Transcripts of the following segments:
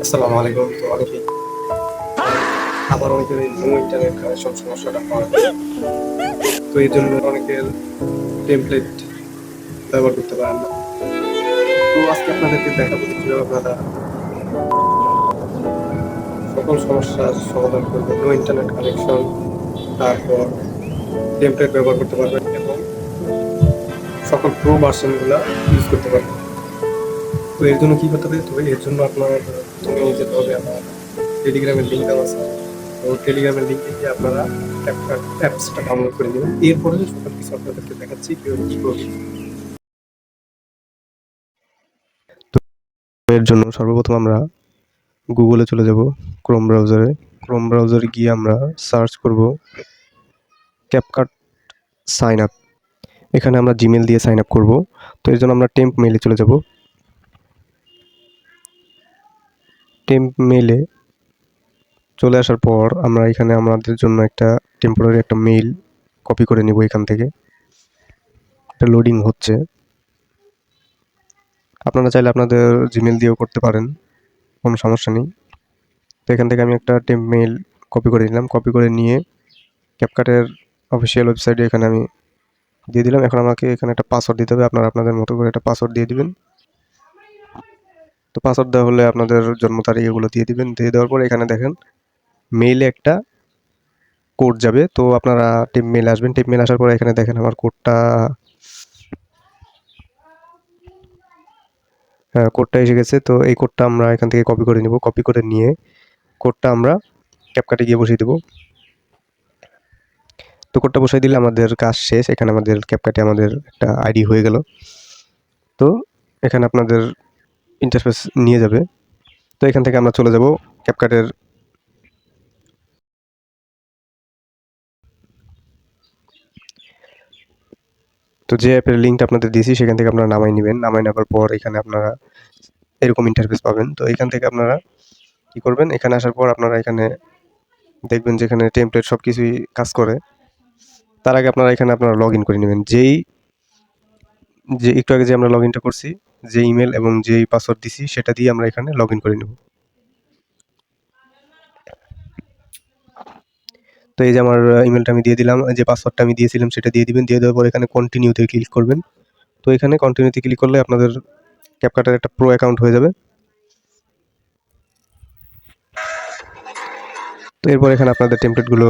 আসসালামু আলাইকুম। তো অনেকেই আবার অনেকের এই নো ইন্টারনেট কানেকশন সমস্যাটা পাওয়া যায়। তো এই জন্য অনেকের টেমপ্লেট ব্যবহার করতে পারেন না। তো আজকে আপনাদেরকে দেখাবো যে কিভাবে আপনারা সকল সমস্যার সমাধান করবেন। নো ইন্টারনেট কানেকশন, তারপর টেমপ্লেট ব্যবহার করতে পারবেন এবং সকল প্রো ভার্সনগুলা ইউজ করতে পারবেন। তো এর জন্য কি করতে হবে? তো এর জন্য আপনার প্রথমে যেতে হবে আমার টেলিগ্রামের লিঙ্ক দেওয়া আছে। তো টেলিগ্রামের লিঙ্কে গিয়ে আপনারা ক্যাপকাট অ্যাপসটা ডাউনলোড করে নেবেন। এরপরে সকল কিছু আপনাদেরকে দেখাচ্ছি কীভাবে কী করবেন। এর জন্য সর্বপ্রথম আমরা গুগলে চলে যাব, ক্রোম ব্রাউজারে গিয়ে আমরা সার্চ করব ক্যাপকাট সাইন আপ। এখানে আমরা জিমেল দিয়ে সাইন আপ করবো। তো এর জন্য আমরা টেম্প মেইলে চলে যাব। টেম্প মেইলে চলে আসার পর আমরা এখানে আমাদের জন্য একটা টেম্পোরারি একটা মেইল কপি করে নিব। এখান থেকে এটা লোডিং হচ্ছে। আপনারা চাইলে আপনাদের জিমেল দিয়েও করতে পারেন, কোনো সমস্যা নেই। তো এখান থেকে আমি একটা টেম্প মেইল কপি করে নিলাম। কপি করে নিয়ে ক্যাপকাটের অফিসিয়াল ওয়েবসাইটে এখানে আমি দিয়ে দিলাম। এখন আমাকে এখানে একটা পাসওয়ার্ড দিতে হবে। আপনারা আপনাদের মতো করে একটা পাসওয়ার্ড দিয়ে দিবেন। তো পাসওয়ার্ড দেওয়া হলে আপনাদের জন্ম তারিখ এগুলো দিয়ে দিবেন। দিয়ে দেওয়ার পরে এখানে দেখেন মেইলে একটা কোড যাবে। তো আপনারা টেম্প মেইল আসবেন। টেম্প মেইল আসার পরে এখানে দেখেন আমার কোডটা এসে গেছে। তো এই কোডটা আমরা এখান থেকে কপি করে নিব। কপি করে নিয়ে কোডটা আমরা ক্যাপকাটে গিয়ে বসিয়ে দেবো। তো কোডটা বসাই দিলে আমাদের কাজ শেষ। এখানে আমাদের ক্যাপকাটে আমাদের একটা আইডি হয়ে গেল। তো এখানে আপনাদের ইন্টারফেস নিয়ে যাবে। তো এখান থেকে আমরা চলে যাব ক্যাপকাটের তো যে অ্যাপের লিঙ্কটা আপনাদের দিয়েছি সেখান থেকে আপনারা নামাই নেবেন। নামাই নেওয়ার পর এখানে আপনারা এরকম ইন্টারফেস পাবেন। তো এখান থেকে আপনারা কী করবেন, এখানে আসার পর আপনারা এখানে দেখবেন যে এখানে টেমপ্লেট সব কিছুই কাজ করে। তার আগে আপনারা এখানে লগ ইন করে নেবেন। যে একটু আগে যে আমরা লগ ইনটা করছি, যে ইমেল এবং যেই পাসওয়ার্ড দিছি সেটা দিয়ে আমরা এখানে লগ ইন করে নেব। তো এই যে আমার ইমেলটা আমি দিয়ে দিলাম, যে পাসওয়ার্ডটা আমি দিয়েছিলাম সেটা দিয়ে দিবেন। দিয়ে দেওয়ার পর এখানে কন্টিনিউতে ক্লিক করবেন। তো এখানে কন্টিনিউতে ক্লিক করলে আপনাদের ক্যাপকাটের একটা প্রো অ্যাকাউন্ট হয়ে যাবে। তো এরপর এখানে আপনাদের টেমপ্লেটগুলো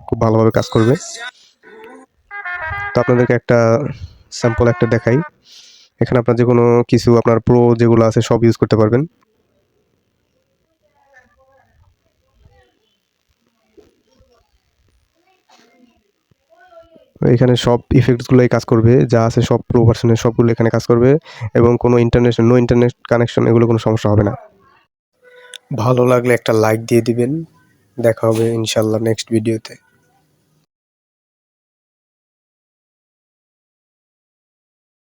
খুব ভালোভাবে কাজ করবে। তো আপনাদেরকে একটা স্যাম্পল একটা দেখাই। এখানে আপনার যে কোনো কিছু আপনার প্রো যেগুলো আছে সব ইউজ করতে পারবেন। এখানে সব ইফেক্টসগুলোই কাজ করবে, যা আছে সব প্রো ভার্সনের সবগুলো এখানে কাজ করবে এবং কোনো নো ইন্টারনেট কানেকশন এগুলো কোনো সমস্যা হবে না। ভালো লাগলে একটা লাইক দিয়ে দিবেন। দেখা হবে ইনশাল্লাহ নেক্সট ভিডিওতে।